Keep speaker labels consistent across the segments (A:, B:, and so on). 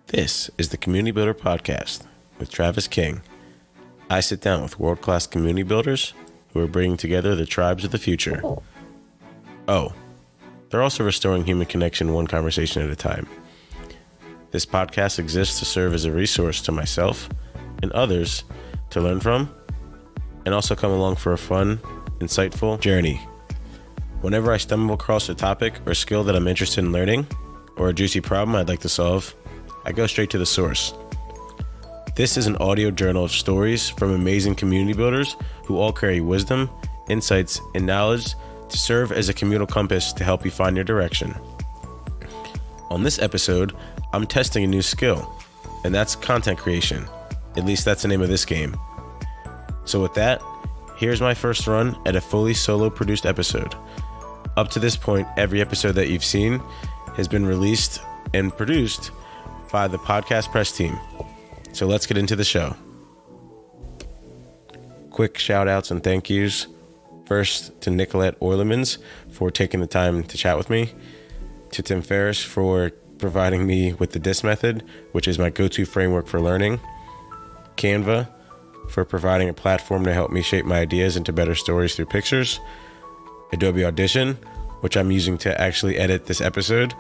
A: This is the Community Builder Podcast with Travis King. I sit down with world-class community builders who are bringing together the tribes of the future. Oh, they're also restoring human connection one conversation at a time. This podcast exists to serve as a resource to myself and others to learn from, and also come along for a fun, insightful journey. Whenever I stumble across a topic or skill that I'm interested in learning, or a juicy problem I'd like to solve, I go straight to the source. This is an audio journal of stories from amazing community builders who all carry wisdom, insights, and knowledge to serve as a communal compass to help you find your direction. On this episode, I'm testing a new skill, and that's content creation. At least that's the name of this game. So with that, here's my first run at a fully solo produced episode. Up to this point, every episode that you've seen has been released and produced by the podcast press team. So let's get into the show. Quick shout outs and thank yous. First to Nicolette Orlemans for taking the time to chat with me. To Tim Ferriss for providing me with the DISC method, which is my go-to framework for learning. Canva for providing a platform to help me shape my ideas into better stories through pictures. Adobe Audition, which I'm using to actually edit this episode.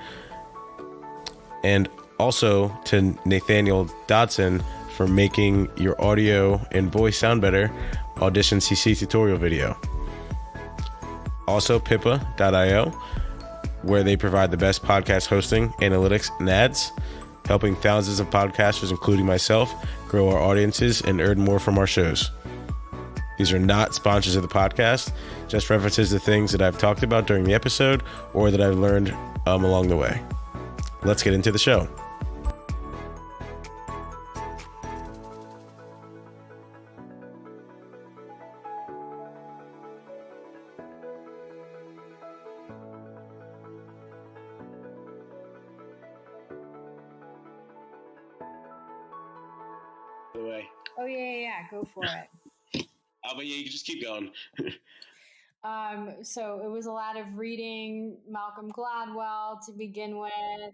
A: And also to Nathaniel Dodson for making your audio and voice sound better Audition CC tutorial video. Also Pippa.io, where they provide the best podcast hosting, analytics, and ads, helping thousands of podcasters, including myself, grow our audiences and earn more from our shows. These are not sponsors of the podcast, just references to things that I've talked about during the episode or that I've learned along the way. Let's get into the show. The way.
B: Oh yeah, go for it.
A: But yeah, you can just keep going.
B: So it was a lot of reading Malcolm Gladwell to begin with.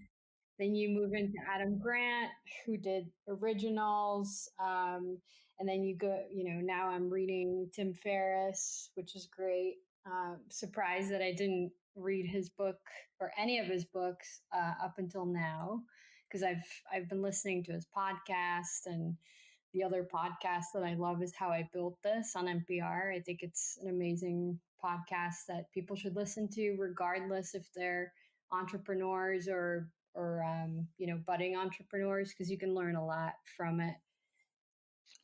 B: Then you move into Adam Grant, who did originals. And then you go, now I'm reading Tim Ferriss, which is great. Surprised that I didn't read his book or any of his books up until now, because I've been listening to his podcast, and the other podcast that I love is How I Built This on NPR. I think it's an amazing podcast that people should listen to, regardless if they're entrepreneurs or budding entrepreneurs, because you can learn a lot from it.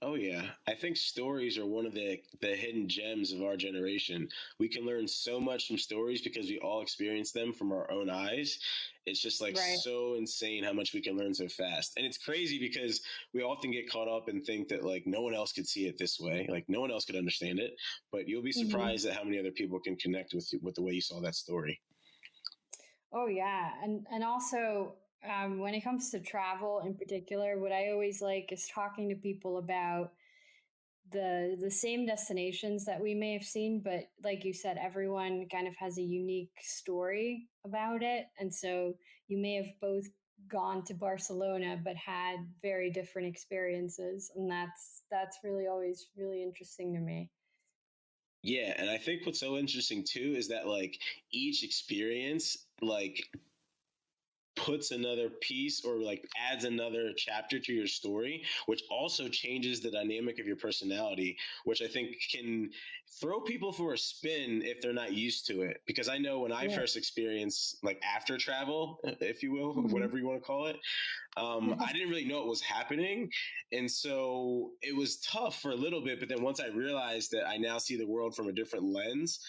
A: Oh yeah, I think stories are one of the hidden gems of our generation. We can learn so much from stories because we all experience them from our own eyes. It's just like
B: Right.
A: so insane how much we can learn so fast. And it's crazy because we often get caught up and think that like no one else could see it this way, like no one else could understand it. But you'll be surprised at how many other people can connect with the way you saw that story.
B: Oh yeah, and also when it comes to travel in particular, what I always like is talking to people about the same destinations that we may have seen, but like you said, everyone kind of has a unique story about it, and so you may have both gone to Barcelona but had very different experiences, and that's really always really interesting to me.
A: Yeah, and I think what's so interesting too is that like each experience like puts another piece or like adds another chapter to your story, which also changes the dynamic of your personality, which I think can throw people for a spin if they're not used to it. Because I know when I
B: Yeah.
A: first experienced like after travel, if you will,
B: Mhm.
A: whatever you want to call it, I didn't really know what was happening. And so it was tough for a little bit. But then once I realized that I now see the world from a different lens,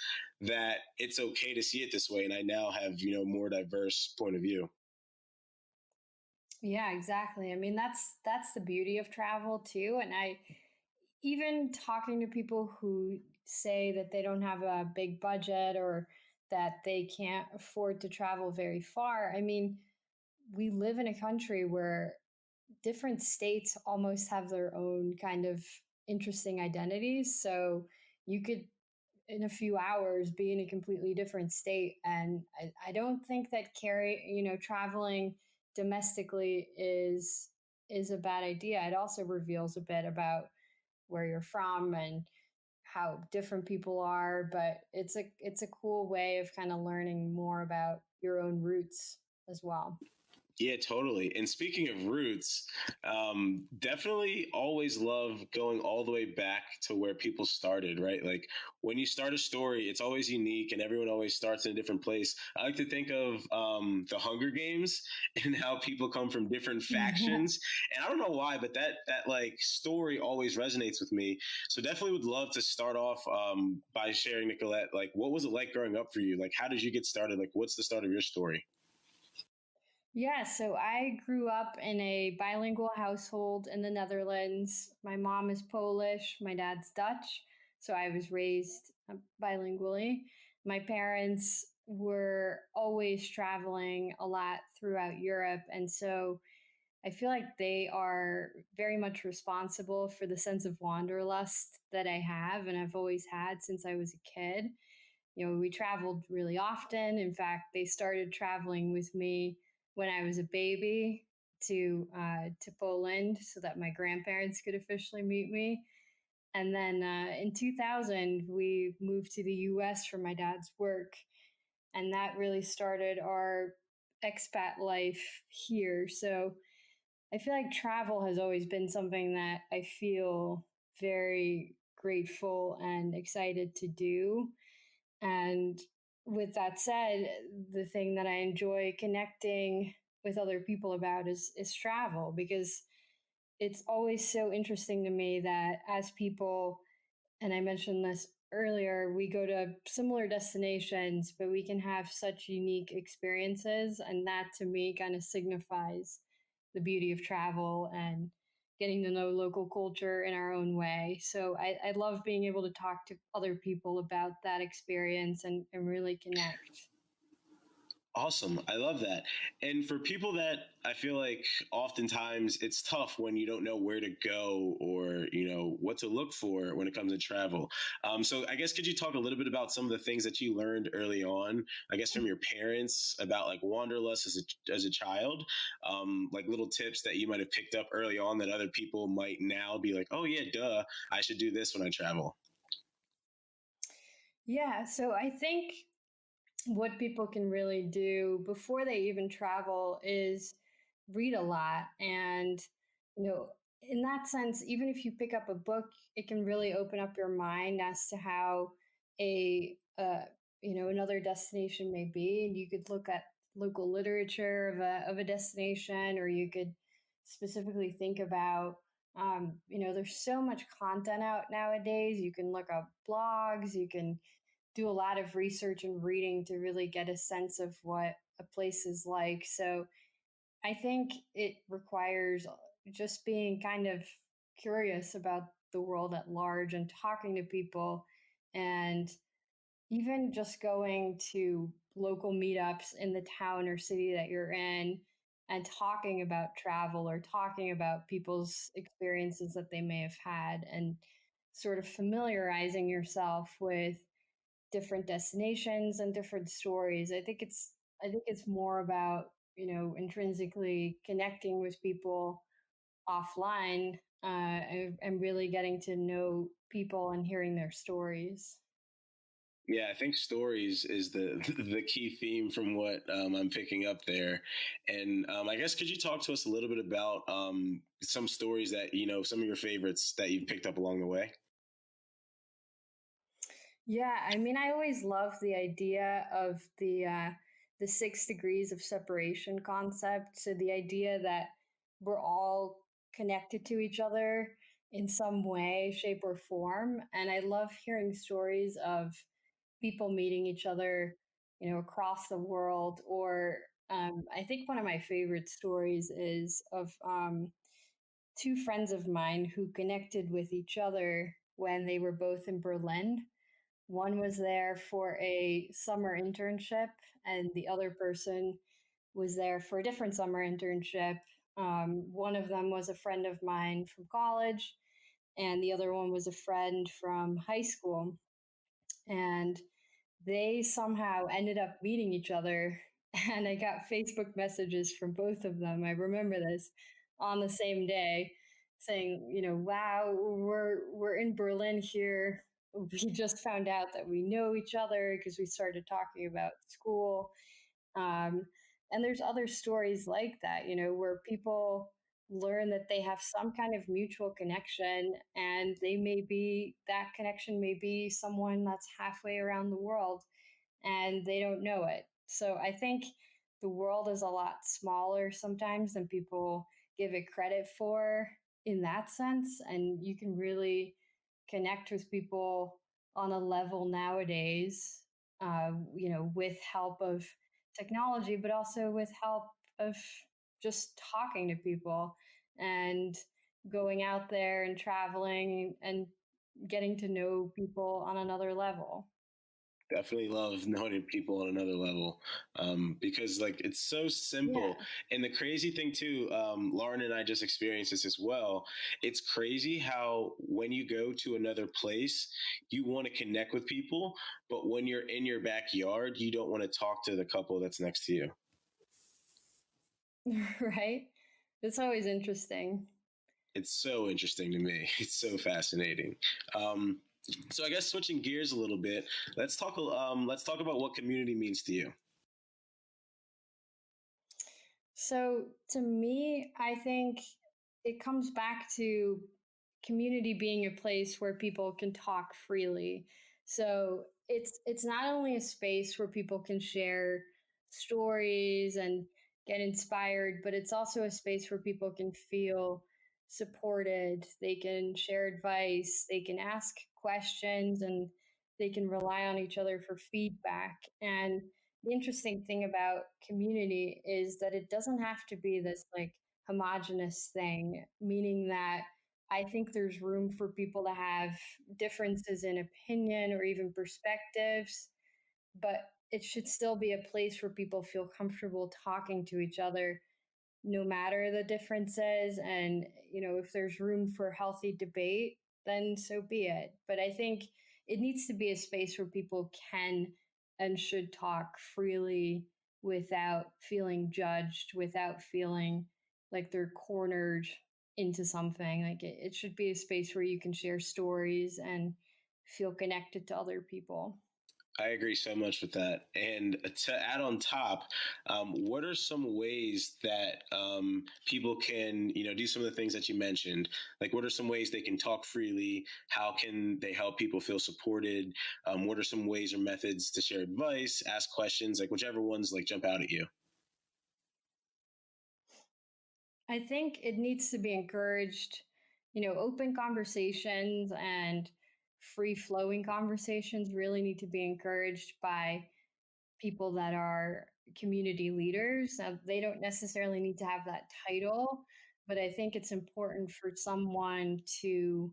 A: that it's okay to see it this way. And I now have, more diverse point of view.
B: Yeah, exactly. I mean, that's the beauty of travel too. And I even talking to people who say that they don't have a big budget or that they can't afford to travel very far. I mean, we live in a country where different states almost have their own kind of interesting identities. So you could in a few hours be in a completely different state. And I don't think that traveling domestically is a bad idea. It also reveals a bit about where you're from and how different people are, but it's a cool way of kind of learning more about your own roots as well.
A: Yeah, totally. And speaking of roots, definitely always love going all the way back to where people started, right? Like when you start a story, it's always unique and everyone always starts in a different place. I like to think of the Hunger Games and how people come from different factions. And I don't know why, but that like story always resonates with me. So definitely would love to start off by sharing, Nicolette, like what was it like growing up for you? Like how did you get started? Like what's the start of your story?
B: Yeah, so I grew up in a bilingual household in the Netherlands. My mom is Polish, my dad's Dutch, so I was raised bilingually. My parents were always traveling a lot throughout Europe, and so I feel like they are very much responsible for the sense of wanderlust that I have and I've always had since I was a kid. We traveled really often. In fact, they started traveling with me when I was a baby to Poland so that my grandparents could officially meet me. And then in 2000, we moved to the U.S. for my dad's work, and that really started our expat life here. So I feel like travel has always been something that I feel very grateful and excited to do. And with that said, the thing that I enjoy connecting with other people about is travel, because it's always so interesting to me that as people, and I mentioned this earlier, we go to similar destinations, but we can have such unique experiences. And that to me kind of signifies the beauty of travel and getting to know local culture in our own way. So I love being able to talk to other people about that experience and really connect.
A: Awesome. I love that. And for people that I feel like oftentimes it's tough when you don't know where to go or, what to look for when it comes to travel. So I guess could you talk a little bit about some of the things that you learned early on, I guess from your parents about like wanderlust as a child, like little tips that you might have picked up early on that other people might now be like, oh yeah, duh, I should do this when I travel.
B: Yeah, so I think what people can really do before they even travel is read a lot. And you know in that sense, even if you pick up a book, it can really open up your mind as to how a another destination may be. And you could look at local literature of a destination, or you could specifically think about there's so much content out nowadays. You can look up blogs, you can do a lot of research and reading to really get a sense of what a place is like. So I think it requires just being kind of curious about the world at large and talking to people, and even just going to local meetups in the town or city that you're in and talking about travel or talking about people's experiences that they may have had, and sort of familiarizing yourself with different destinations and different stories. I think it's more about intrinsically connecting with people offline, and really getting to know people and hearing their stories.
A: Yeah, I think stories is the the key theme from what I'm picking up there. And I guess could you talk to us a little bit about some stories that some of your favorites that you've picked up along the way?
B: Yeah, I mean, I always love the idea of the 6 degrees of separation concept. So the idea that we're all connected to each other in some way, shape, or form. And I love hearing stories of people meeting each other, across the world. Or I think one of my favorite stories is of two friends of mine who connected with each other when they were both in Berlin. One was there for a summer internship, and the other person was there for a different summer internship. One of them was a friend of mine from college, and the other one was a friend from high school. And they somehow ended up meeting each other and I got Facebook messages from both of them. I remember this on the same day saying, wow, we're in Berlin here. We just found out that we know each other because we started talking about school. Um, and there's other stories like that, where people learn that they have some kind of mutual connection, and that connection may be someone that's halfway around the world and they don't know it. So I think the world is a lot smaller sometimes than people give it credit for in that sense. And you can really connect with people on a level nowadays, with help of technology, but also with help of just talking to people and going out there and traveling and getting to know people on another level.
A: Definitely love knowing people on another level, because like it's so simple.
B: Yeah.
A: And the crazy thing too, Lauren and I just experienced this as well. It's crazy how when you go to another place, you want to connect with people, but when you're in your backyard, you don't want to talk to the couple that's next to you.
B: Right? It's always interesting.
A: It's so interesting to me. It's so fascinating. Um, so I guess switching gears a little bit, let's talk about what community means to you.
B: So to me, I think it comes back to community being a place where people can talk freely. So it's not only a space where people can share stories and get inspired, but it's also a space where people can feel supported. They can share advice, they can ask questions, and they can rely on each other for feedback. And the interesting thing about community is that it doesn't have to be this like homogenous thing, meaning that I think there's room for people to have differences in opinion or even perspectives, but it should still be a place where people feel comfortable talking to each other no matter the differences. And, if there's room for healthy debate, then so be it. But I think it needs to be a space where people can and should talk freely without feeling judged, without feeling like they're cornered into something. Like it should be a space where you can share stories and feel connected to other people.
A: I agree so much with that. And to add on top, what are some ways that people can, do some of the things that you mentioned? Like, what are some ways they can talk freely? How can they help people feel supported? What are some ways or methods to share advice, ask questions, like whichever ones like jump out at you?
B: I think it needs to be encouraged, open conversations and free flowing conversations really need to be encouraged by people that are community leaders. They don't necessarily need to have that title, but I think it's important for someone to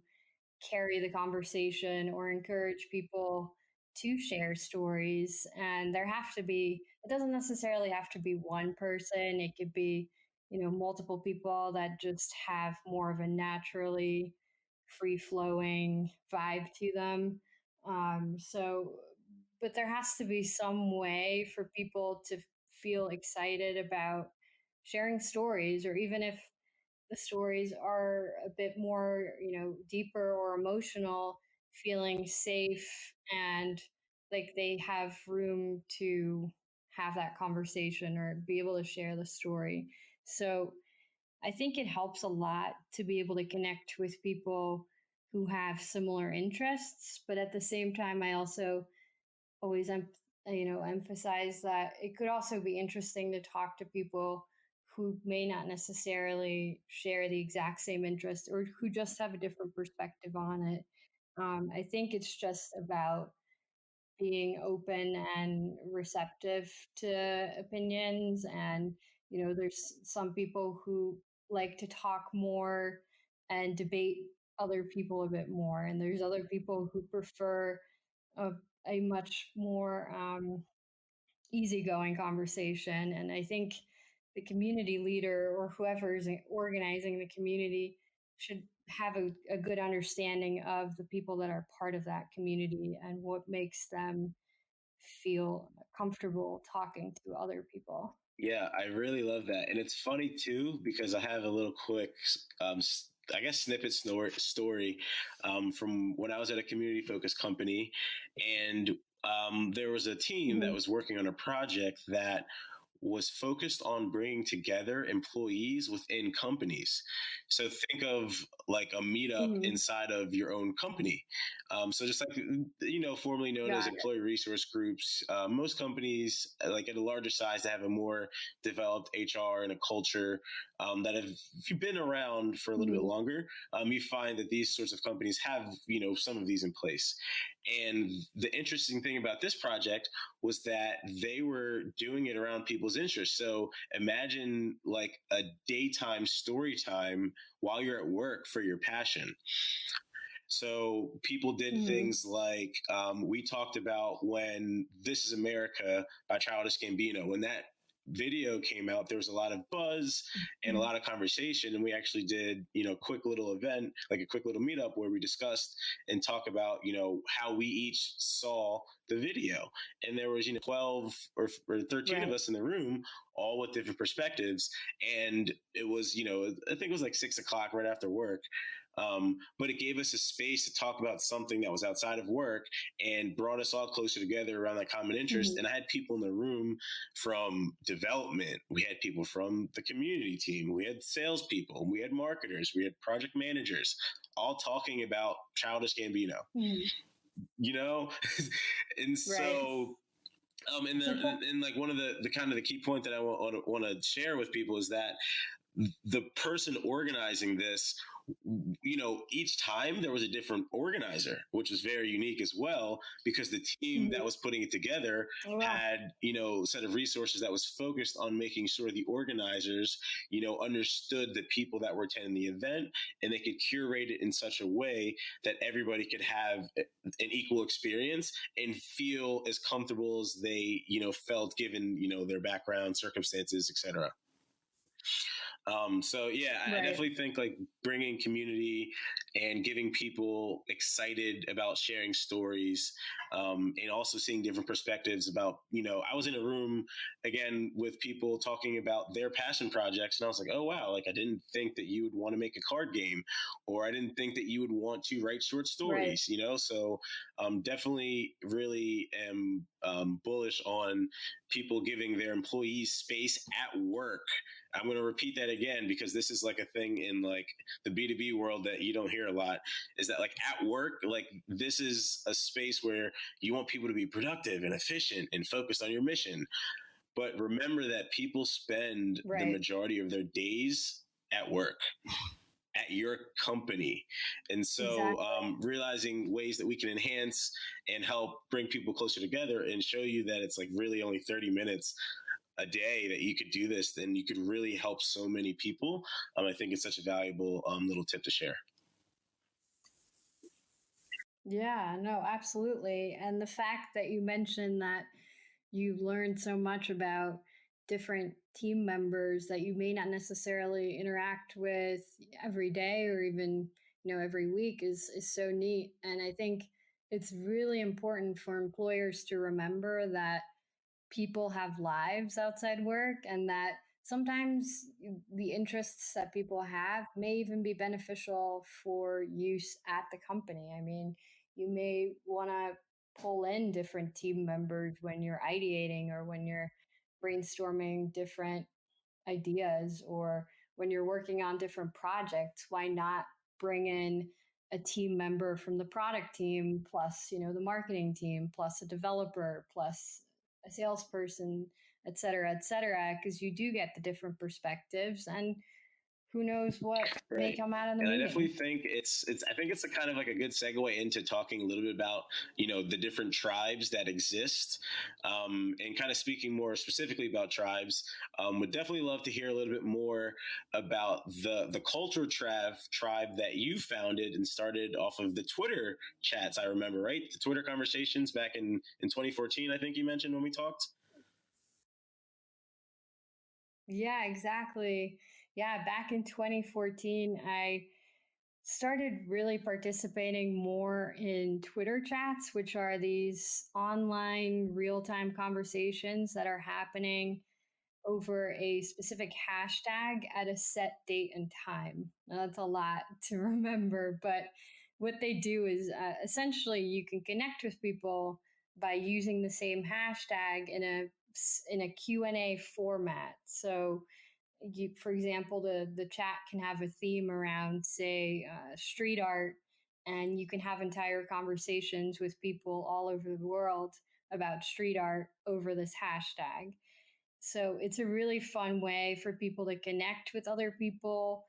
B: carry the conversation or encourage people to share stories. And it doesn't necessarily have to be one person. It could be, multiple people that just have more of a naturally free flowing vibe to them. So, but there has to be some way for people to feel excited about sharing stories, or even if the stories are a bit more, deeper or emotional, feeling safe and like they have room to have that conversation or be able to share the story. So I think it helps a lot to be able to connect with people who have similar interests, but at the same time, I also always emphasize that it could also be interesting to talk to people who may not necessarily share the exact same interest or who just have a different perspective on it. I think it's just about being open and receptive to opinions. And, there's some people who like to talk more and debate other people a bit more. And there's other people who prefer a, a much more easygoing conversation. And I think the community leader or whoever is organizing the community should have a good understanding of the people that are part of that community and what makes them feel comfortable talking to other people.
A: Yeah, I really love that. And it's funny too, because I have a little quick, I guess, snippet story from when I was at a community focused company. And there was a team that
B: Mhm.
A: was working on a project that was focused on bringing together employees within companies. So think of like a meetup
B: Mhm.
A: inside of your own company. So just like formerly known as
B: Got it.
A: employee resource groups, most companies like at a larger size that have a more developed HR and a culture that have if you've been around for a little bit
B: Mhm.
A: longer, you find that these sorts of companies have some of these in place. And the interesting thing about this project was that they were doing it around people's interests. So imagine like a daytime story time while you're at work for your passion. So people did
B: Mhm.
A: things like we talked about when This Is America by Childish Gambino. When that video came out, there was a lot of buzz and a
B: Mhm.
A: lot of conversation. And we actually did, quick little event, like a quick little meetup where we discussed and talk about, how we each saw the video. And there was, 12 or 13 of
B: Right.
A: us in the room, all with different perspectives. And it was, I think it was like 6 o'clock right after work. But it gave us a space to talk about something that was outside of work and brought us all closer together around that common interest.
B: Mhm.
A: And I had people in the room from development. We had people from the community team. We had salespeople. We had marketers. We had project managers, all talking about Childish Gambino.
B: Mhm.
A: You know, and
B: Right.
A: so and like one of the kind of the key point that I want to share with people is that the person organizing this, each time there was a different organizer, which was very unique as well, because the team that
B: Mhm.
A: was putting it together
B: Oh, wow.
A: had, a set of resources that was focused on making sure the organizers, understood the people that were attending the event, and they could curate it in such a way that everybody could have an equal experience and feel as comfortable as they, felt given, their background, circumstances, etc. So yeah, I
B: Right.
A: definitely think like bringing community and getting people excited about sharing stories, and also seeing different perspectives about, I was in a room again with people talking about their passion projects, and I was like, oh wow, like I didn't think that you would want to make a card game, or I didn't think that you would want to write short
B: Right.
A: stories, So definitely really am bullish on people giving their employees space at work. I'm going to repeat that again because this is like a thing in like the B2B world that you don't hear a lot, is that like at work, like this is a space where you want people to be productive and efficient and focused on your mission. But remember that people spend the
B: Right.
A: majority of their days at work, at your company. And so
B: Exactly.
A: realizing ways that we can enhance and help bring people closer together and show you that it's like really only 30 minutes a day that you could do this, then you could really help so many people. I think it's such a valuable little tip to share.
B: Yeah, no, absolutely. And the fact that you mentioned that you learned so much about different team members that you may not necessarily interact with every day or even, every week is so neat. And I think it's really important for employers to remember that people have lives outside work and that sometimes the interests that people have may even be beneficial for use at the company. I mean, you may want to pull in different team members when you're ideating or when you're brainstorming different ideas or when you're working on different projects. Why not bring in a team member from the product team plus, the marketing team plus a developer plus a salesperson, et cetera, because you do get the different perspectives and who knows what may
A: Right.
B: come out of the
A: And I definitely
B: meeting.
A: think it's I think it's a kind of like a good segue into talking a little bit about, the different tribes that exist, and kind of speaking more specifically about tribes. Would definitely love to hear a little bit more about the culture tribe that you founded and started off of the Twitter chats. I remember, right? The Twitter conversations back in 2014, I think you mentioned when we talked.
B: Yeah, exactly. Yeah, back in 2014, I started really participating more in Twitter chats, which are these online real time conversations that are happening over a specific hashtag at a set date and time. Now, that's a lot to remember, but what they do is essentially you can connect with people by using the same hashtag in a Q&A format. So for example, the chat can have a theme around, say, street art, and you can have entire conversations with people all over the world about street art over this hashtag. So it's a really fun way for people to connect with other people,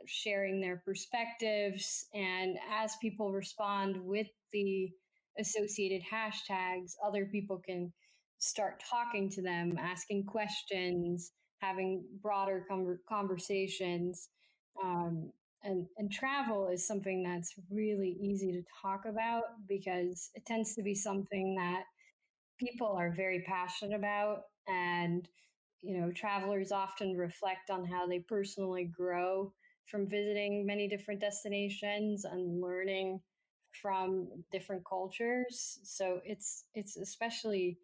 B: sharing their perspectives. And as people respond with the associated hashtags, other people can start talking to them, asking questions, having broader conversations. Um, and travel is something that's really easy to talk about because it tends to be something that people are very passionate about. And travelers often reflect on how they personally grow from visiting many different destinations and learning from different cultures. So it's especially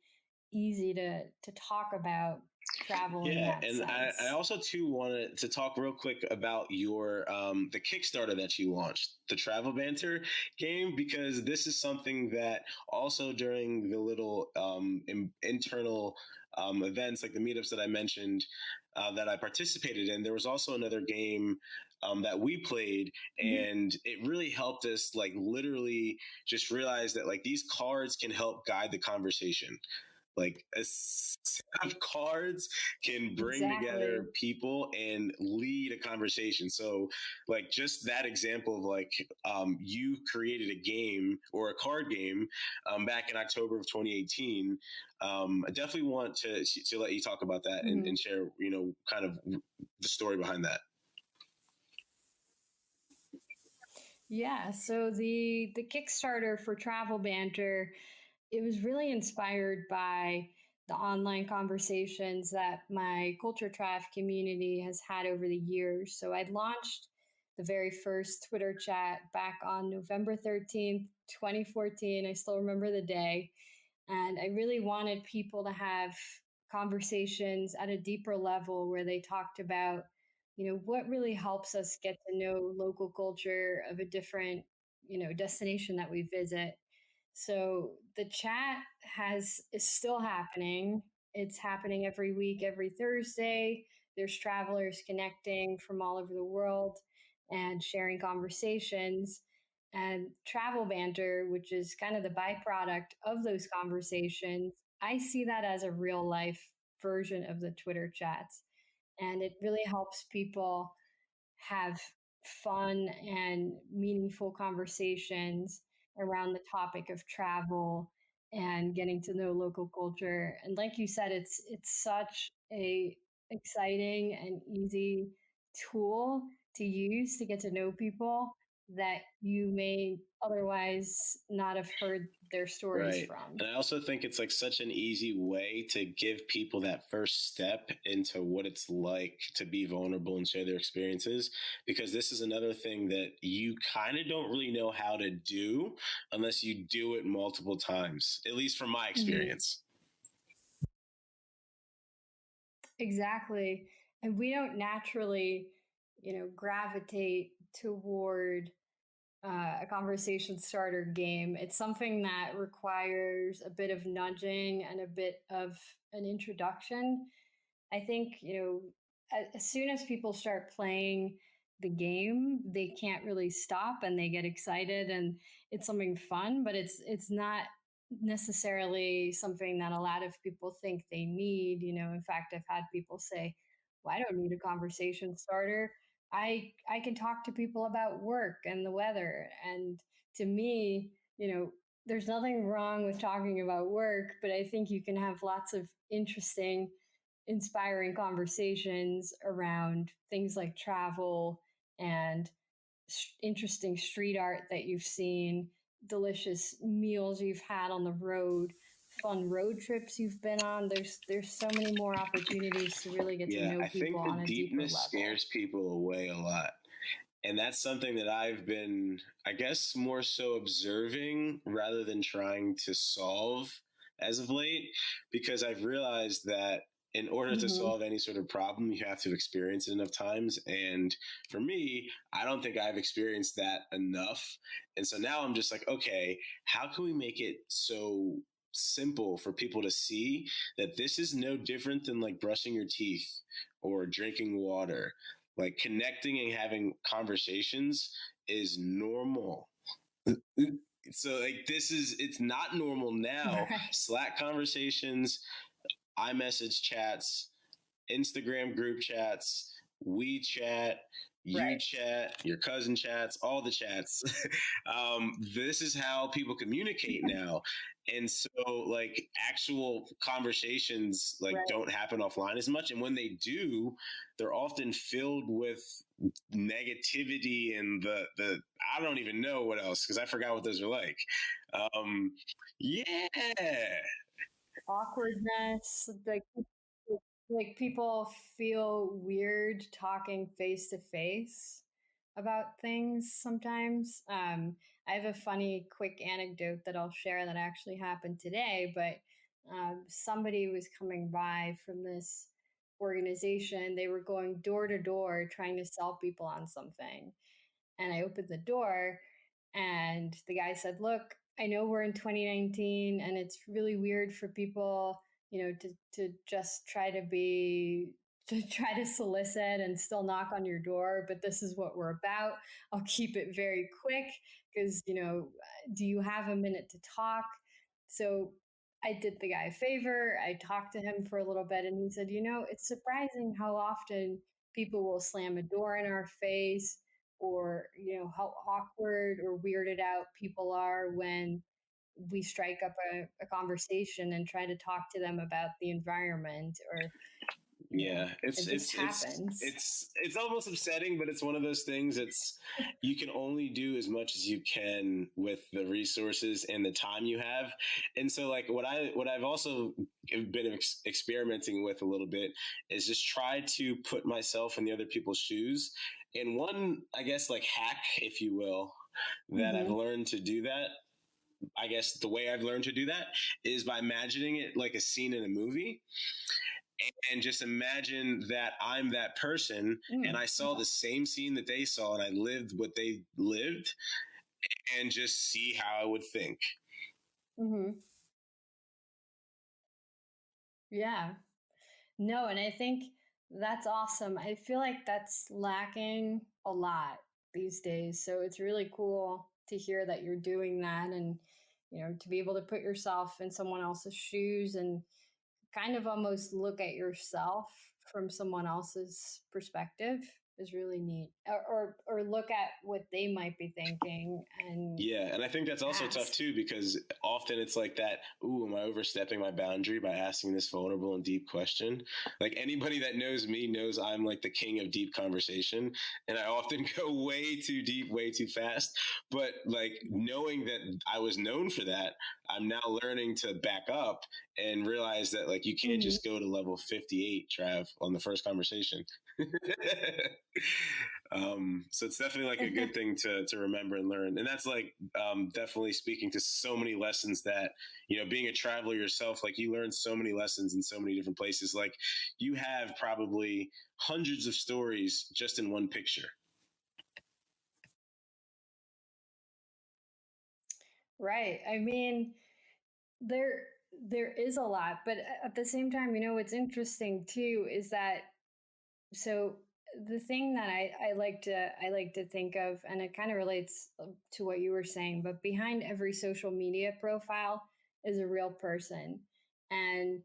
B: easy to talk about travel in
A: Yeah,
B: that
A: and I
B: sense.
A: also too wanted to talk real quick about your the Kickstarter that you launched, the Travel Banter game, because this is something that also during the little internal events like the meetups that I mentioned that I participated in, there was also another game that we played,
B: Mhm.
A: and it really helped us like literally just realize that like these cards can help guide the conversation. Like a set of cards can bring together
B: Exactly.
A: people and lead a conversation. So like just that example of like you created a game or a card game back in October of 2018. I definitely want to let you talk about that and
B: Mhm.
A: share, you know, kind of the story behind that.
B: Yeah, so the Kickstarter for Travel Banter, it was really inspired by the online conversations that my Culture Tribe community has had over the years. So I launched the very first Twitter chat back on November 13th, 2014. I still remember the day. And I really wanted people to have conversations at a deeper level where they talked about, what really helps us get to know local culture of a different, destination that we visit. So the chat is still happening. It's happening every week, every Thursday. There's travelers connecting from all over the world and sharing conversations. And travel banter, which is kind of the byproduct of those conversations, I see that as a real life version of the Twitter chats. And it really helps people have fun and meaningful conversations around the topic of travel and getting to know local culture. And like you said, it's such a exciting and easy tool to use to get to know people that you may otherwise not have heard their stories
A: Right.
B: from.
A: And I also think it's like such an easy way to give people that first step into what it's like to be vulnerable and share their experiences. Because this is another thing that you kind of don't really know how to do unless you do it multiple times, at least from my
B: Mhm.
A: experience.
B: Exactly. And we don't naturally, gravitate toward a conversation starter game. It's something that requires a bit of nudging and a bit of an introduction. I think, as soon as people start playing the game, they can't really stop and they get excited and it's something fun, but it's not necessarily something that a lot of people think they need. In fact, I've had people say, "Well, I don't need a conversation starter. I can talk to people about work and the weather." And to me, there's nothing wrong with talking about work, but I think you can have lots of interesting, inspiring conversations around things like travel and interesting street art that you've seen, delicious meals you've had on the road, fun road trips you've been on. There's so many more opportunities to really get to
A: Yeah,
B: know
A: I
B: people
A: think the
B: on a deeper
A: deepness
B: level.
A: scares people away a lot. And that's something that I've been, I guess, more so observing rather than trying to solve as of late, because I've realized that in order to
B: Hmm.
A: solve any sort of problem, you have to experience it enough times. And for me, I don't think I've experienced that enough. And so now I'm just like, okay, how can we make it so simple for people to see that this is no different than like brushing your teeth or drinking water? Like connecting and having conversations is normal. So like it's not normal now.
B: Right.
A: Slack conversations, iMessage chats, Instagram group chats, WeChat, you
B: Right.
A: chat, your cousin chats, all the chats. This is how people communicate now. And so, like, actual conversations like
B: Right.
A: don't happen offline as much. And when they do, they're often filled with negativity and the I don't even know what else because I forgot what those are like. Um, yeah,
B: Awkwardness, like people feel weird talking face to face about things sometimes. I have a funny quick anecdote that I'll share that actually happened today, but somebody was coming by from this organization. They were going door to door trying to sell people on something, and I opened the door and the guy said, "Look, I know we're in 2019 and it's really weird for people, to just try to try to solicit and still knock on your door, but this is what we're about. I'll keep it very quick because, do you have a minute to talk?" So I did the guy a favor. I talked to him for a little bit and he said, "It's surprising how often people will slam a door in our face, or how awkward or weirded out people are when we strike up a conversation and try to talk to them about the environment, or
A: yeah,
B: it just happens."
A: it's almost upsetting, but it's one of those things. It's you can only do as much as you can with the resources and the time you have. And so, like what I've also been experimenting with a little bit is just try to put myself in the other people's shoes. And one, I guess, like hack, if you will, that I've
B: Hmm.
A: learned to do that. I guess the way I've learned to do that is by imagining it like a scene in a movie, and just imagine that I'm that person and
B: Mm.
A: I saw the same scene that they saw and I lived what they lived, and just see how I would think.
B: Hmm. Yeah. No, and I think that's awesome. I feel like that's lacking a lot these days. So it's really cool to hear that you're doing that, and to be able to put yourself in someone else's shoes and kind of almost look at yourself from someone else's perspective is really neat. Or look at what they might be thinking and
A: Yeah, and I think that's also tough
B: ask.
A: too because often it's like that, ooh, am I overstepping my boundary by asking this vulnerable and deep question? Like anybody that knows me knows I'm like the king of deep conversation, and I often go way too deep, way too fast. But like knowing that I was known for that, I'm now learning to back up and realize that like you can't
B: Mhm.
A: just go to level 58, Trav, on the first conversation. So it's definitely like a good thing to remember and learn. And that's like definitely speaking to so many lessons that, being a traveler yourself, like you learn so many lessons in so many different places. Like you have probably hundreds of stories just in one picture.
B: Right. I mean, there there is a lot, but at the same time, what's interesting too is that, so the thing that I like to think of, and it kind of relates to what you were saying, but behind every social media profile is a real person, and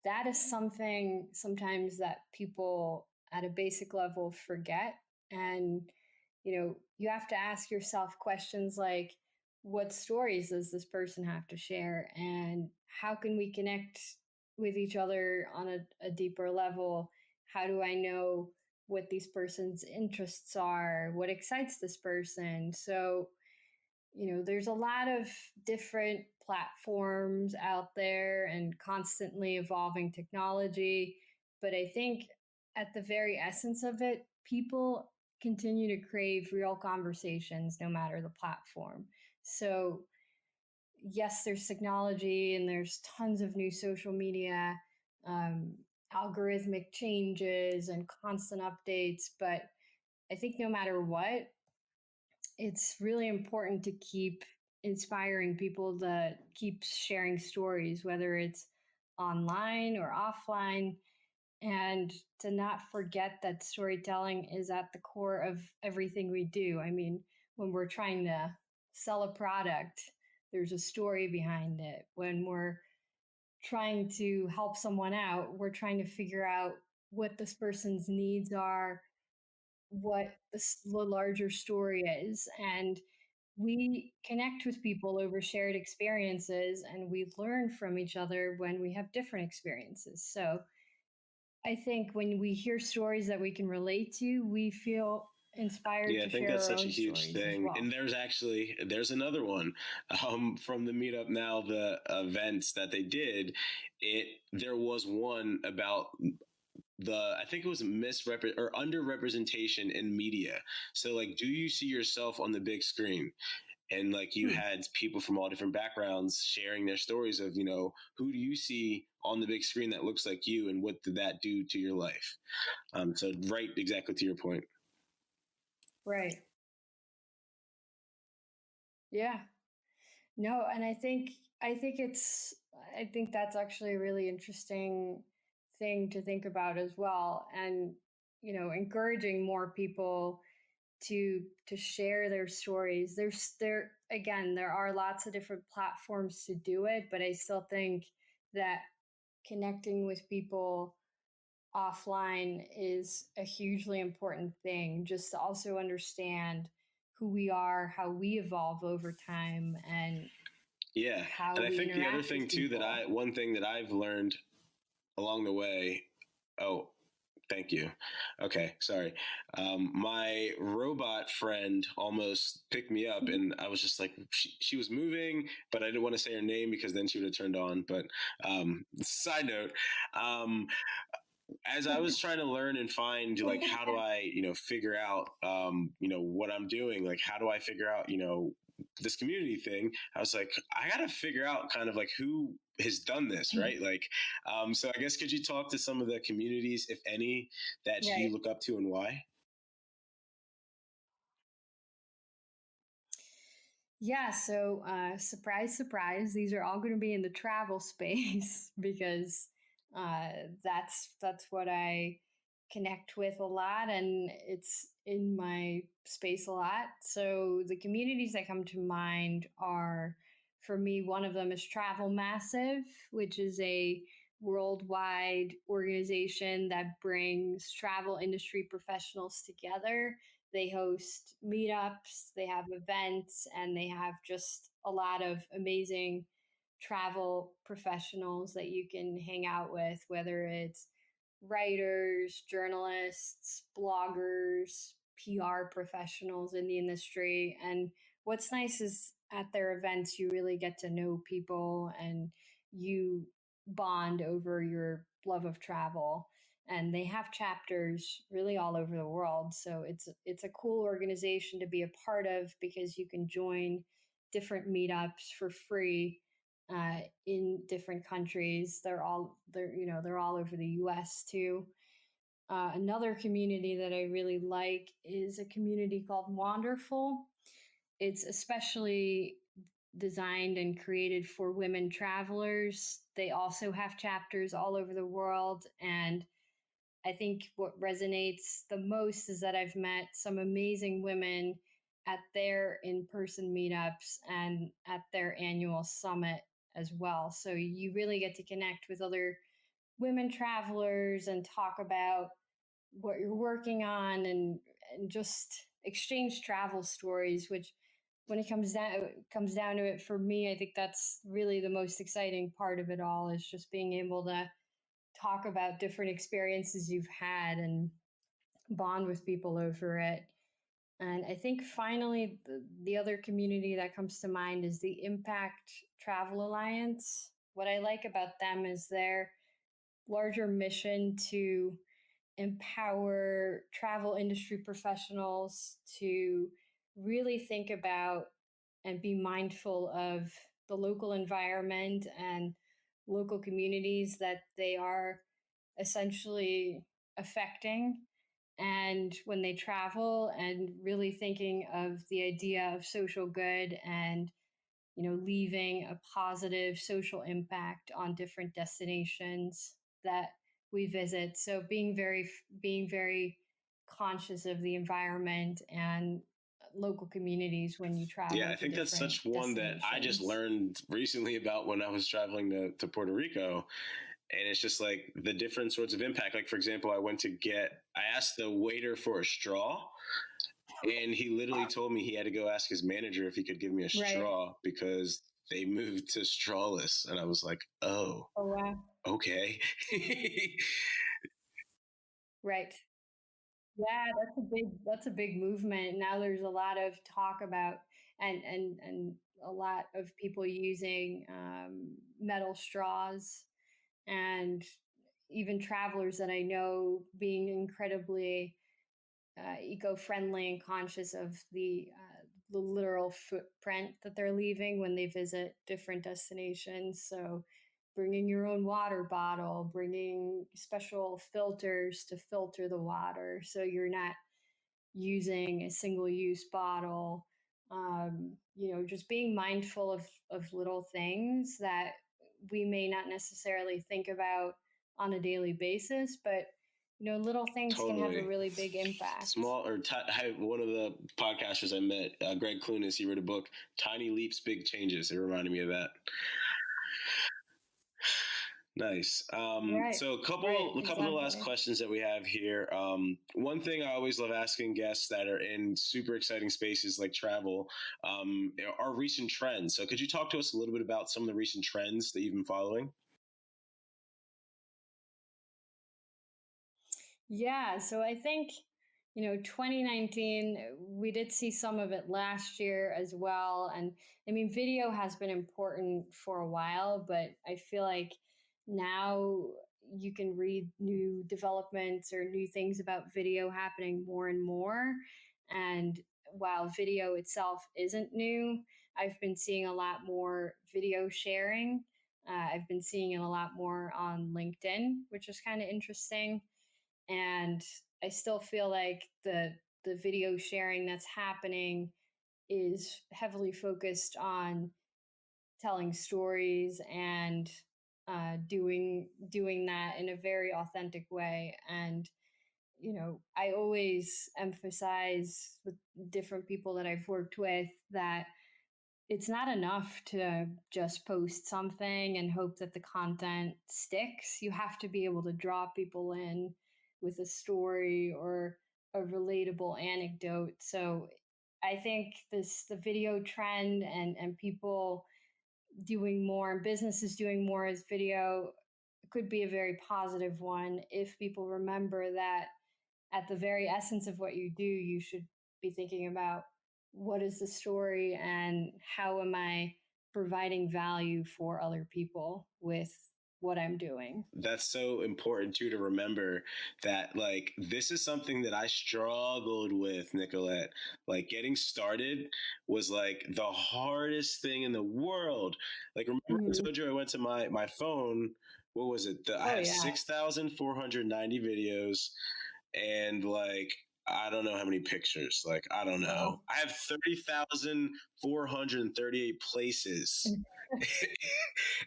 B: that is something sometimes that people at a basic level forget. And you have to ask yourself questions like, what stories does this person have to share, and how can we connect with each other on a deeper level? How do I know what these person's interests are, what excites this person? So there's a lot of different platforms out there and constantly evolving technology, but I think at the very essence of it, people continue to crave real conversations no matter the platform. So, yes, there's technology and there's tons of new social media, um, algorithmic changes, and constant updates. But I think no matter what, it's really important to keep inspiring people to keep sharing stories, whether it's online or offline, and to not forget that storytelling is at the core of everything we do. I mean, when we're trying to sell a product, there's a story behind it. When we're trying to help someone out, we're trying to figure out what this person's needs are, what the larger story is. And we connect with people over shared experiences, and we learn from each other when we have different experiences. So I think when we hear stories that we can relate to, we feel inspired
A: Yeah, I
B: to
A: think
B: share
A: that's
B: our
A: such a
B: own
A: huge
B: stories as
A: thing.
B: well.
A: And there's another one from the meetup now, the events that they did. There was one about I think it was misrepre or underrepresentation in media. So like, do you see yourself on the big screen? And like, you
B: Hmm.
A: had people from all different backgrounds sharing their stories of, who do you see on the big screen that looks like you, and what did that do to your life? So right, exactly to your point.
B: Right. Yeah. No, and I think that's actually a really interesting thing to think about as well. And, encouraging more people to share their stories. There are lots of different platforms to do it, but I still think that connecting with people offline is a hugely important thing, just to also understand who we are, how we evolve over time, and
A: Yeah.
B: how
A: And I
B: we
A: think the other
B: interact
A: thing
B: with
A: too,
B: people.
A: one thing that I've learned along the way. Oh, thank you. Okay, sorry. My robot friend almost picked me up, and I was just like, she was moving, but I didn't want to say her name because then she would have turned on. But side note, um, as I was trying to learn and find, like, how do I, figure out, what I'm doing, like, how do I figure out, this community thing, I was like, I got to figure out kind of like who has done this, right? Like, so I guess, could you talk to some of the communities, if any, that you
B: Right.
A: look up to, and why?
B: Yeah, so surprise, surprise, these are all going to be in the travel space because uh, that's what I connect with a lot, and it's in my space a lot. So the communities that come to mind are, for me, one of them is Travel Massive, which is a worldwide organization that brings travel industry professionals together. They host meetups, they have events, and they have just a lot of amazing travel professionals that you can hang out with, whether it's writers, journalists, bloggers, PR professionals in the industry. And what's nice is at their events, you really get to know people and you bond over your love of travel. And they have chapters really all over the world, so it's a cool organization to be a part of because you can join different meetups for free in different countries. They're all over the U.S. too. Another community that I really like is a community called Wanderful. It's especially designed and created for women travelers. They also have chapters all over the world. And I think what resonates the most is that I've met some amazing women at their in person meetups and at their annual summit as well. So you really get to connect with other women travelers and talk about what you're working on, and just exchange travel stories, which when it comes down to it, for me, I think that's really the most exciting part of it all, is just being able to talk about different experiences you've had and bond with people over it. And I think finally, the other community that comes to mind is the Impact Travel Alliance. What I like about them is their larger mission to empower travel industry professionals to really think about and be mindful of the local environment and local communities that they are essentially affecting. And when they travel, and really thinking of the idea of social good and leaving a positive social impact on different destinations that we visit. So being very conscious of the environment and local communities when you
A: Yeah,
B: travel
A: I
B: to
A: think that's
B: different
A: such one that I just
B: destinations.
A: learned recently about when I was traveling to Puerto Rico. And it's just like the different sorts of impact. Like, for example, I asked the waiter for a straw, and he literally told me he had to go ask his manager if he could give me a
B: Right.
A: straw because they moved to strawless. And I was like, oh,
B: Oh wow.
A: okay.
B: Right. Yeah, that's a big movement. Now there's a lot of talk about and a lot of people using metal straws, and even travelers that I know being incredibly eco-friendly and conscious of the literal footprint that they're leaving when they visit different destinations. So, bringing your own water bottle, bringing special filters to filter the water, so you're not using a single-use bottle. Just being mindful of little things that we may not necessarily think about on a daily basis, but little things can have a
A: Totally.
B: really big impact.
A: One of the podcasters I met, Greg Clunis, he wrote a book, Tiny Leaps, Big Changes. It reminded me of that. Nice.
B: Right,
A: So
B: right,
A: a couple of the last
B: exactly.
A: questions that we have here. One thing I always love asking guests that are in super exciting spaces like travel, are recent trends. So could you talk to us a little bit about some of the recent trends that you've been following?
B: Yeah, so I think, 2019, we did see some of it last year as well. And I mean, video has been important for a while, but I feel like now you can read new developments or new things about video happening more and more. And while video itself isn't new, I've been seeing a lot more video sharing. I've been seeing it a lot more on LinkedIn, which is kind of interesting. And I still feel like the video sharing that's happening is heavily focused on telling stories and doing that in a very authentic way. And I always emphasize with different people that I've worked with that it's not enough to just post something and hope that the content sticks. You have to be able to draw people in with a story or a relatable anecdote. So I think the video trend and people doing more and businesses doing more as video could be a very positive one if people remember that at the very essence of what you do, you should be thinking about what is the story and how am I providing value for other people with what I'm doing.
A: That's so important too, to remember that like this is something that I struggled with, Nicolette. Like getting started was like the hardest thing in the world. Like, remember I
B: Mm-hmm.
A: told you I went to my phone, what was it? I
B: Oh
A: had
B: yeah.
A: 6,490 videos, and like I don't know how many pictures. Like I don't know.
B: Wow.
A: I have 30,438 places.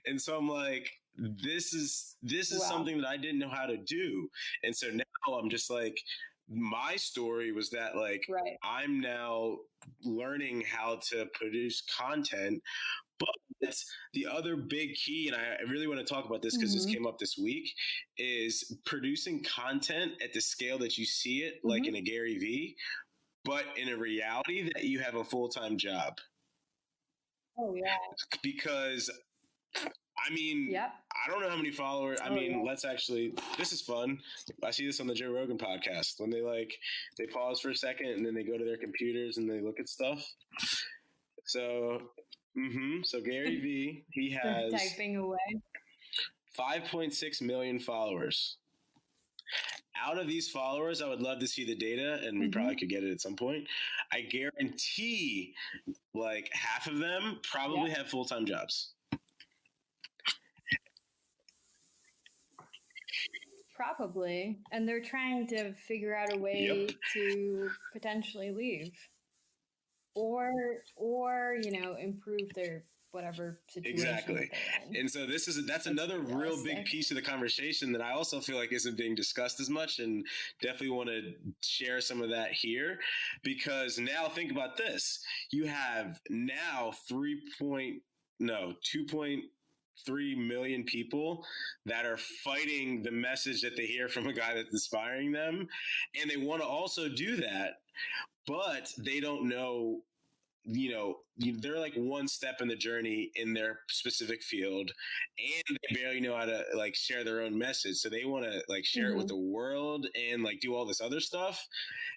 A: And so I'm like, this is
B: Wow.
A: something that I didn't know how to do. And so now I'm just like, my story was that like
B: Right.
A: I'm now learning how to produce content. But it's the other big key, and I really want to talk about this because this
B: Mm-hmm.
A: came up this week, is producing content at the scale that you see it, like in
B: Mm-hmm.
A: a Gary V, but in a reality that you have a full-time job.
B: Oh yeah.
A: Because I mean,
B: Yep.
A: I don't know how many followers. I
B: Oh
A: mean,
B: yeah.
A: this is fun. I see this on the Joe Rogan podcast when they pause for a second and then they go to their computers and they look at stuff. So, so Gary V, he
B: They're
A: has
B: typing away.
A: 5.6 million followers. out of these followers, I would love to see the data, and we probably could get it at some point. I guarantee like half of them probably have full-time jobs.
B: Probably. And they're trying to figure out a way to potentially leave or, you know, improve their whatever situation.
A: Exactly. And so that's another real big piece of the conversation that I also feel like isn't being discussed as much, and definitely want to share some of that here, because now think about this. You have now 2.3 million people that are fighting the message that they hear from a guy that's inspiring them. And they want to also do that, but they don't know, you know, they're like one step in the journey in their specific field, and they barely know how to like share their own message. So they want to like share it with the world and like do all this other stuff.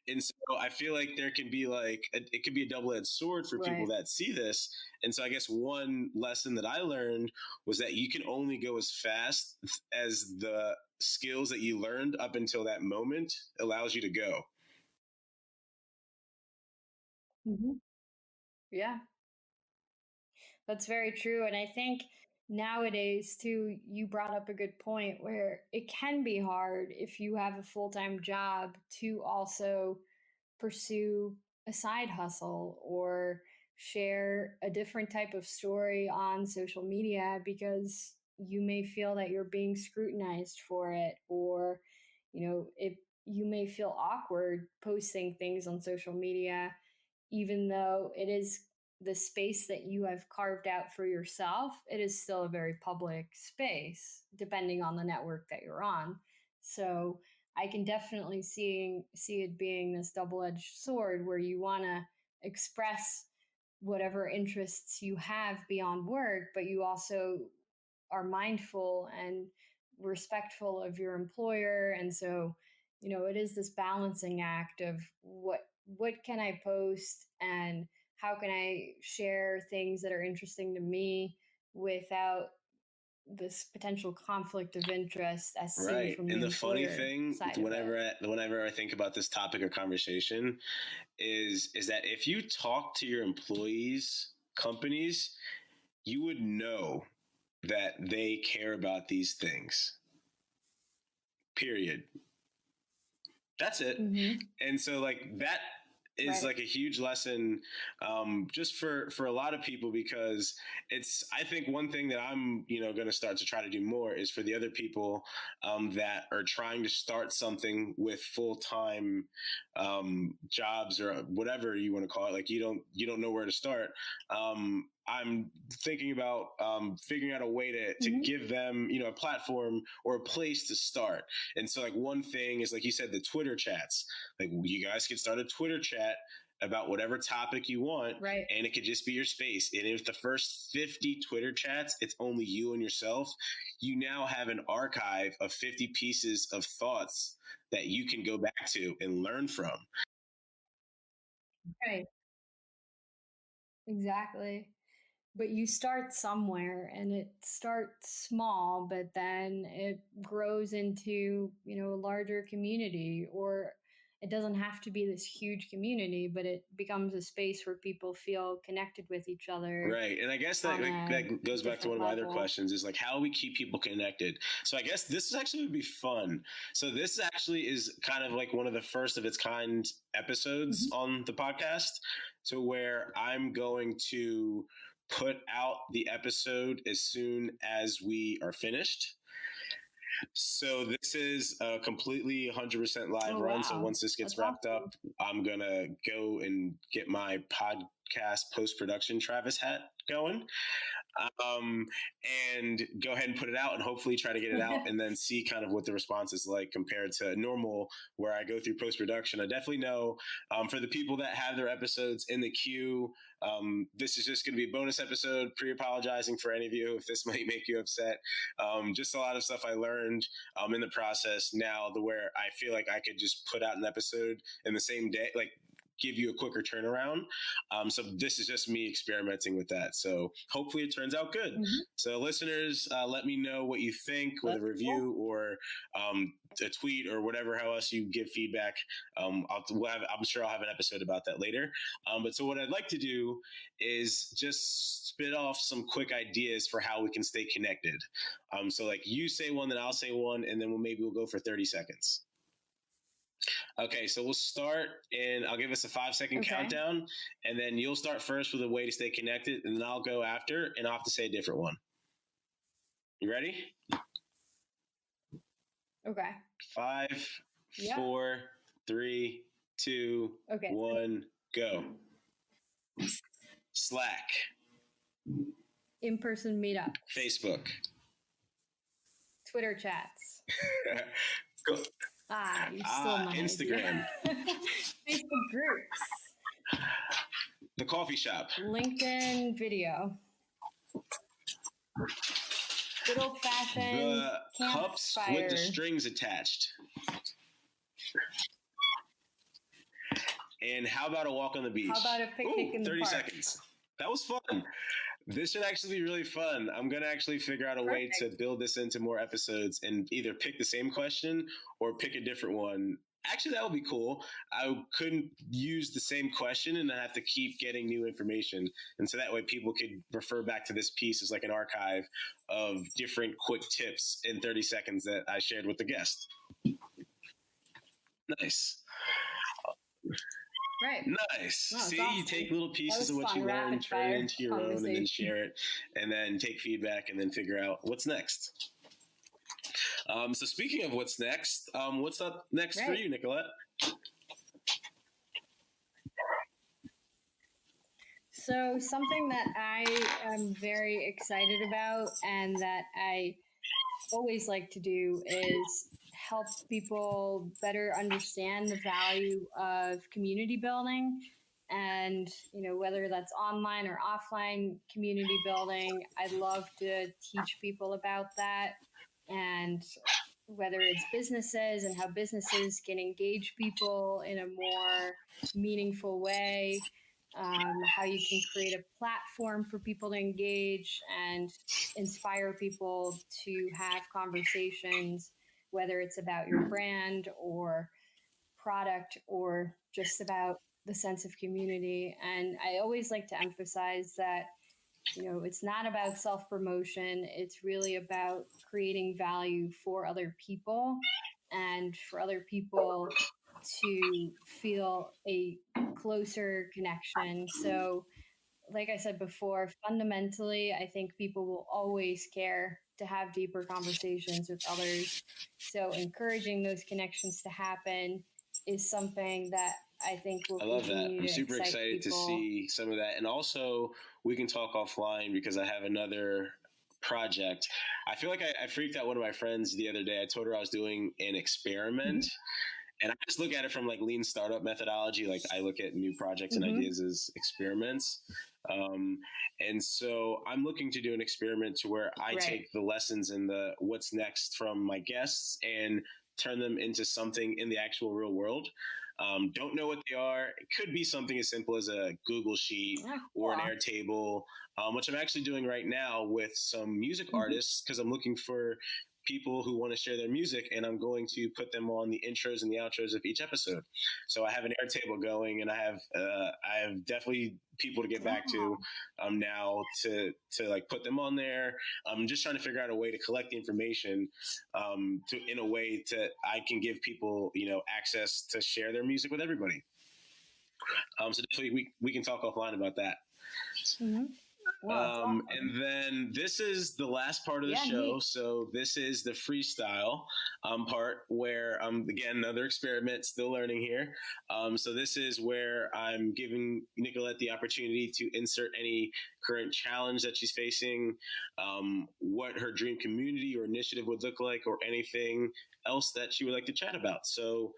A: And so I feel like there can be like, it could be a double-edged sword for people that see this. And so I guess one lesson that I learned was that you can only go as fast as the skills that you learned up until that moment allows you to go.
B: Yeah, that's very true. And I think nowadays, too, you brought up a good point where it can be hard if you have a full-time job to also pursue a side hustle or share a different type of story on social media, because you may feel that you're being scrutinized for it, or you know, if you may feel awkward posting things on social media, even though it is the space that you have carved out for yourself. It is still a very public space depending on the network that you're on. So I can definitely see it being this double-edged sword where you want to express whatever interests you have beyond work, but you also are mindful and respectful of your employer. And so, you know, it is this balancing act of what can I post and how can I share things that are interesting to me without this potential conflict of interest as seen from the
A: And the funny
B: employer
A: thing,
B: side of it.
A: whenever I think about this topic or conversation, is that if you talk to your employees, companies, you would know that they care about these things. Period. That's it. And so like that is like a huge lesson, just for a lot of people, because it's, I think one thing that I'm, you know, going to start to try to do more is for the other people that are trying to start something with full-time jobs or whatever you want to call it. Like you don't know where to start. I'm thinking about figuring out a way to give them, you know, a platform or a place to start. And so like one thing is, like you said, the Twitter chats. Like you guys could start a Twitter chat about whatever topic you want, and it could just be your space. And if the first 50 Twitter chats, it's only you and yourself, you now have an archive of 50 pieces of thoughts that you can go back to and learn from.
B: Right. Exactly. But you start somewhere, and it starts small, but then it grows into, you know, a larger community, or it doesn't have to be this huge community, but it becomes a space where people feel connected with each other.
A: Right. And I guess that goes back to one of my other questions, is like how we keep people connected. So I guess this actually would be fun. So this actually is kind of like one of the first of its kind episodes on the podcast, to where I'm going to put out the episode as soon as we are finished. So this is a completely 100% live run. So once this gets wrapped up, I'm going to go and get my podcast post-production Travis hat going, and go ahead and put it out, and hopefully try to get it out and then see kind of what the response is like compared to normal, where I go through post-production. I definitely know for the people that have their episodes in the queue, this is just going to be a bonus episode, pre-apologizing for any of you if this might make you upset. Just a lot of stuff I learned in the process now, where I feel like I could just put out an episode in the same day, like give you a quicker turnaround. So this is just me experimenting with that. So hopefully it turns out good.
B: Mm-hmm.
A: So listeners, let me know what you think with a review or a tweet or whatever, how else you give feedback. I'm sure I'll have an episode about that later. But so what I'd like to do is just spit off some quick ideas for how we can stay connected. So like you say one, then I'll say one, and then we'll go for 30 seconds. Okay, so we'll start, and I'll give us a 5-second countdown, and then you'll start first with a way to stay connected, and then I'll go after, and I'll have to say a different one. You ready?
B: Okay.
A: 5, 4, 3, 2, 1, go. Slack.
B: In-person meetup.
A: Facebook.
B: Twitter chats.
A: Go.
B: You stole my
A: Instagram.
B: Facebook groups.
A: The coffee shop.
B: LinkedIn video. Good old-fashioned
A: the cups with the strings attached. And how about a walk on the beach?
B: How about a picnic in the park?
A: 30 seconds. That was fun. This should actually be really fun. I'm going to actually figure out a way to build this into more episodes and either pick the same question or pick a different one. Actually, that would be cool. I couldn't use the same question and I have to keep getting new information. And so that way people could refer back to this piece as like an archive of different quick tips in 30 seconds that I shared with the guest. Nice.
B: Right.
A: Nice.
B: Oh,
A: see,
B: awesome.
A: You take little pieces of what you learn, turn it into your own, and then share it, and then take feedback, and then figure out what's next. So speaking of what's next, what's up next for you, Nicolette?
B: So something that I am very excited about and that I always like to do is help people better understand the value of community building. And, whether that's online or offline community building, I'd love to teach people about that. And whether it's businesses and how businesses can engage people in a more meaningful way, how you can create a platform for people to engage and inspire people to have conversations, whether it's about your brand or product or just about the sense of community. And I always like to emphasize that, it's not about self-promotion. It's really about creating value for other people and for other people to feel a closer connection. So, like I said before, fundamentally, I think people will always care to have deeper conversations with others. So encouraging those connections to happen is something that I think will
A: I love that. I'm super excited
B: people.
A: to see some of that. And also, we can talk offline because I have another project. I feel like I freaked out one of my friends the other day. I told her I was doing an experiment. And I just look at it from like lean startup methodology. Like I look at new projects and ideas as experiments. And so I'm looking to do an experiment to where I take the lessons and the what's next from my guests and turn them into something in the actual real world. Don't know what they are. It could be something as simple as a Google Sheet or an Airtable, which I'm actually doing right now with some music artists because I'm looking for people who want to share their music, and I'm going to put them on the intros and the outros of each episode. So I have an Airtable going, and I have definitely people to get back to now to like put them on there. I'm just trying to figure out a way to collect the information in a way that I can give people access to share their music with everybody. So definitely we can talk offline about that.
B: Wow, awesome.
A: And then this is the last part of the show. Neat. So this is the freestyle part where again, another experiment, still learning here. So this is where I'm giving Nicolette the opportunity to insert any current challenge that she's facing, what her dream community or initiative would look like, or anything else that she would like to chat about. So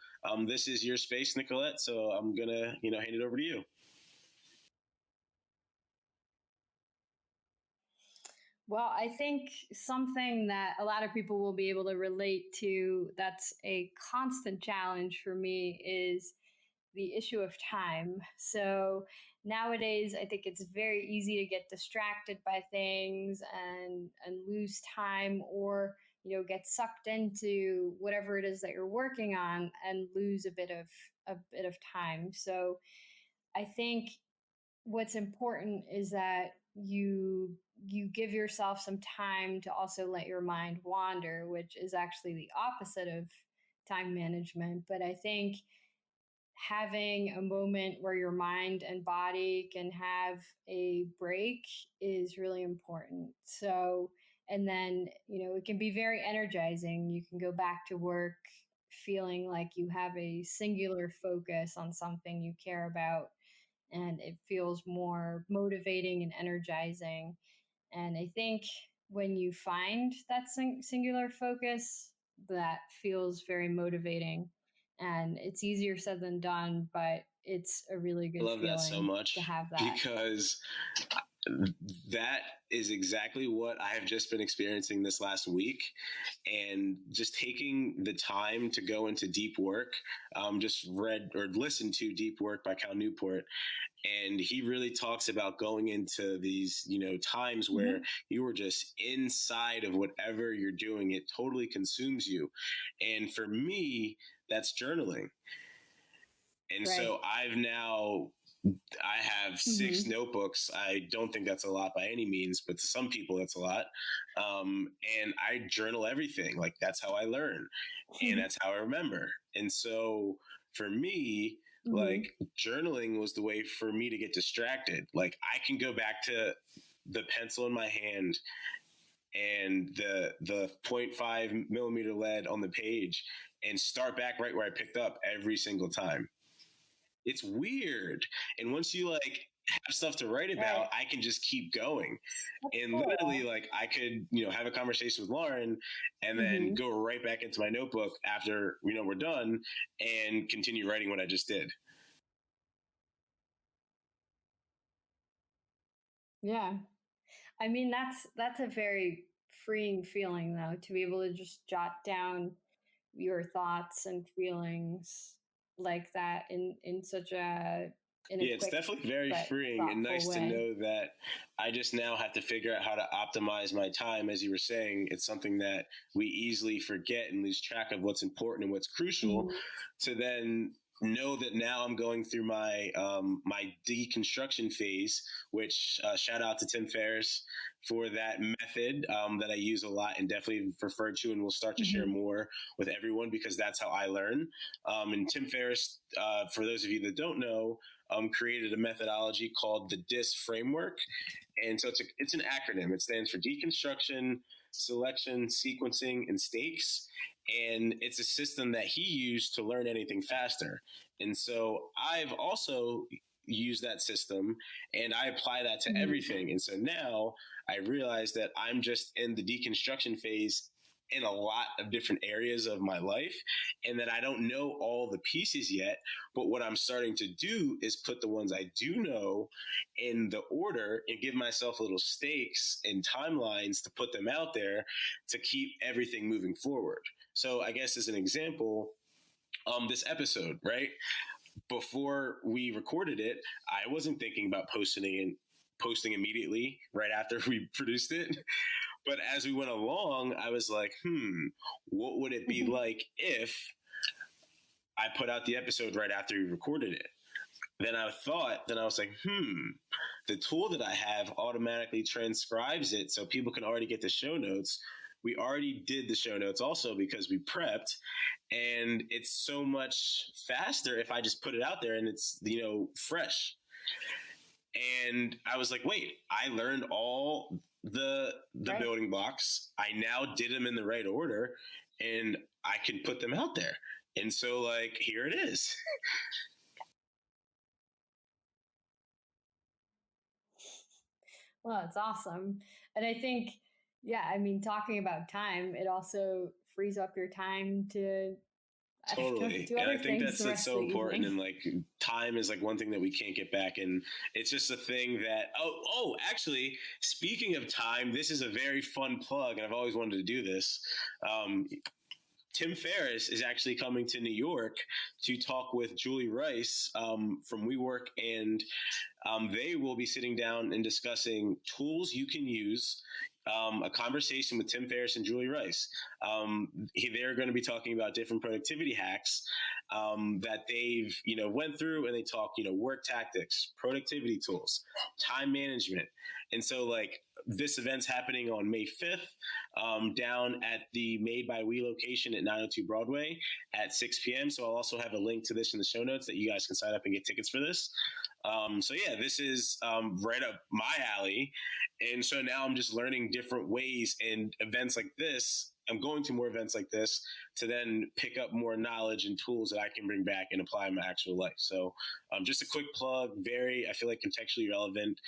A: this is your space, Nicolette. So I'm gonna hand it over to you.
B: Well, I think something that a lot of people will be able to relate to that's a constant challenge for me is the issue of time. So nowadays, I think it's very easy to get distracted by things and lose time, or get sucked into whatever it is that you're working on and lose a bit of time. So I think what's important is that you give yourself some time to also let your mind wander, which is actually the opposite of time management. But I think having a moment where your mind and body can have a break is really important. So, and then, it can be very energizing. You can go back to work feeling like you have a singular focus on something you care about, and it feels more motivating and energizing. And I think when you find that singular focus, that feels very motivating. And it's easier said than done, but it's a really
A: I
B: good
A: love that so
B: feeling
A: much
B: to have that.
A: because that is exactly what I have just been experiencing this last week. And just taking the time to go into deep work, just read or listened to Deep Work by Cal Newport. And he really talks about going into these, times where you are just inside of whatever you're doing. It totally consumes you. And for me, that's journaling. And so I have 6 notebooks. I don't think that's a lot by any means, but to some people that's a lot. And I journal everything. Like, that's how I learn, and that's how I remember. And so for me, like, journaling was the way for me to get distracted. Like, I can go back to the pencil in my hand and the 0.5 millimeter lead on the page and start back right where I picked up every single time. It's weird. And once you have stuff to write about, I can just keep going.
B: That's
A: And
B: cool.
A: literally, I could, have a conversation with Lauren and then go right back into my notebook after, we're done, and continue writing what I just did.
B: Yeah. I mean, that's a very freeing feeling, though, to be able to just jot down your thoughts and feelings like that in such
A: It's definitely very freeing and nice to know that I just now have to figure out how to optimize my time. As you were saying, it's something that we easily forget and lose track of what's important and what's crucial, to then know that now I'm going through my my deconstruction phase, which shout out to Tim Ferriss for that method that I use a lot and definitely refer to, and we'll start to share more with everyone because that's how I learn. And Tim Ferriss, for those of you that don't know, created a methodology called the DIS framework. And so it's an acronym. It stands for deconstruction, selection, sequencing, and stakes. And it's a system that he used to learn anything faster. And so I've also used that system and I apply that to everything. And so now I realize that I'm just in the deconstruction phase in a lot of different areas of my life, and that I don't know all the pieces yet. But what I'm starting to do is put the ones I do know in the order and give myself little stakes and timelines to put them out there to keep everything moving forward. So I guess as an example, this episode, right? Before we recorded it, I wasn't thinking about posting immediately right after we produced it. But as we went along, I was like, what would it be like if I put out the episode right after we recorded it? Then I was like, the tool that I have automatically transcribes it so people can already get the show notes. We already did the show notes also because we prepped, and it's so much faster if I just put it out there and it's, fresh. And I was like, wait, I learned all the building blocks. I now did them in the right order and I can put them out there. And so here it is.
B: Well, it's awesome. And I think, talking about time, it also frees up your time to
A: Totally.
B: do
A: And
B: other
A: I think
B: things
A: that's so important.
B: evening.
A: And time is one thing that we can't get back. And it's just a thing that, actually, speaking of time, this is a very fun plug. And I've always wanted to do this. Tim Ferriss is actually coming to New York to talk with Julie Rice from WeWork, and they will be sitting down and discussing tools you can use. A conversation with Tim Ferriss and Julie Rice. They're going to be talking about different productivity hacks that they've went through, and they talk work tactics, productivity tools, time management, and so like this event's happening on May 5th down at the Made by We location at 902 Broadway at 6 p.m. So I'll also have a link to this in the show notes that you guys can sign up and get tickets for this. So yeah, this is right up my alley. And so now I'm just learning different ways and events like this. I'm going to more events like this to then pick up more knowledge and tools that I can bring back and apply in my actual life. So just a quick plug, I feel like contextually relevant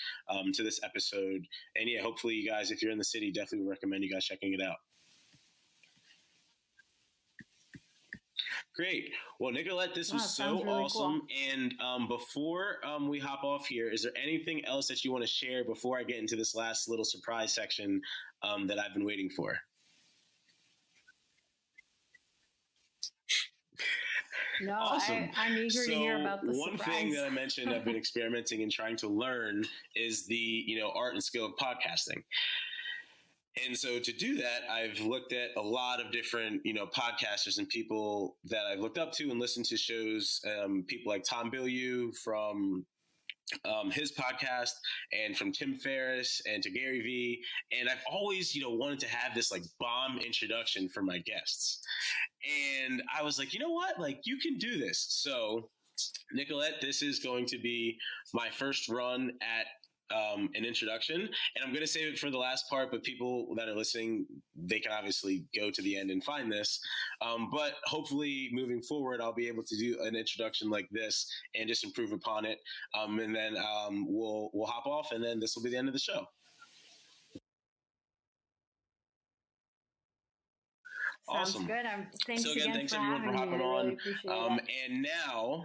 A: to this episode. And yeah, hopefully you guys, if you're in the city, definitely would recommend you guys checking it out. Great. Well, Nicolette, this was so really awesome. Cool. And before we hop off here, is there anything else that you want to share before I get into this last little surprise section that I've been waiting for?
B: No, awesome. I'm eager to hear about the
A: one
B: surprise.
A: Thing that I mentioned I've been experimenting and trying to learn is the art and skill of podcasting. And so to do that, I've looked at a lot of different, podcasters and people that I've looked up to and listened to shows, people like Tom Bilyeu from his podcast, and from Tim Ferriss and to Gary Vee. And I've always, wanted to have this like bomb introduction for my guests. And I was like, you know what? Like, you can do this. So Nicolette, this is going to be my first run at an introduction, and I'm going to save it for the last part, but people that are listening, they can obviously go to the end and find this. But hopefully moving forward, I'll be able to do an introduction like this and just improve upon it. And then we'll hop off, and then this will be the end of the show.
B: Sounds
A: awesome.
B: Good. Thanks
A: so again, thanks everyone for hopping on. Really and now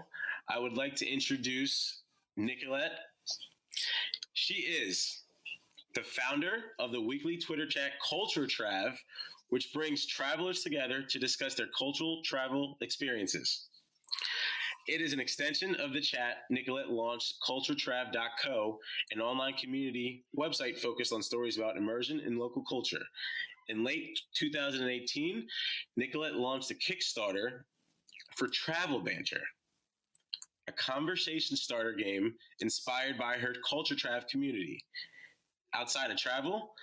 A: I would like to introduce Nicolette. She is the founder of the weekly Twitter chat Culture Trav, which brings travelers together to discuss their cultural travel experiences. It is an extension of the chat. Nicolette launched culturetrav.co, an online community website focused on stories about immersion in local culture. In late 2018, Nicolette launched a Kickstarter for Travel Banter, a conversation starter game inspired by her Culture Trav community. Outside of travel,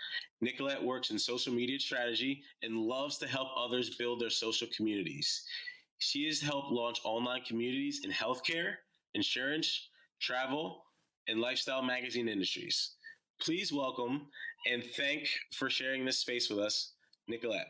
A: Nicolette works in social media strategy and loves to help others build their social communities. She has helped launch online communities in healthcare, insurance, travel, and lifestyle magazine industries. Please welcome and thank for sharing this space with us, Nicolette.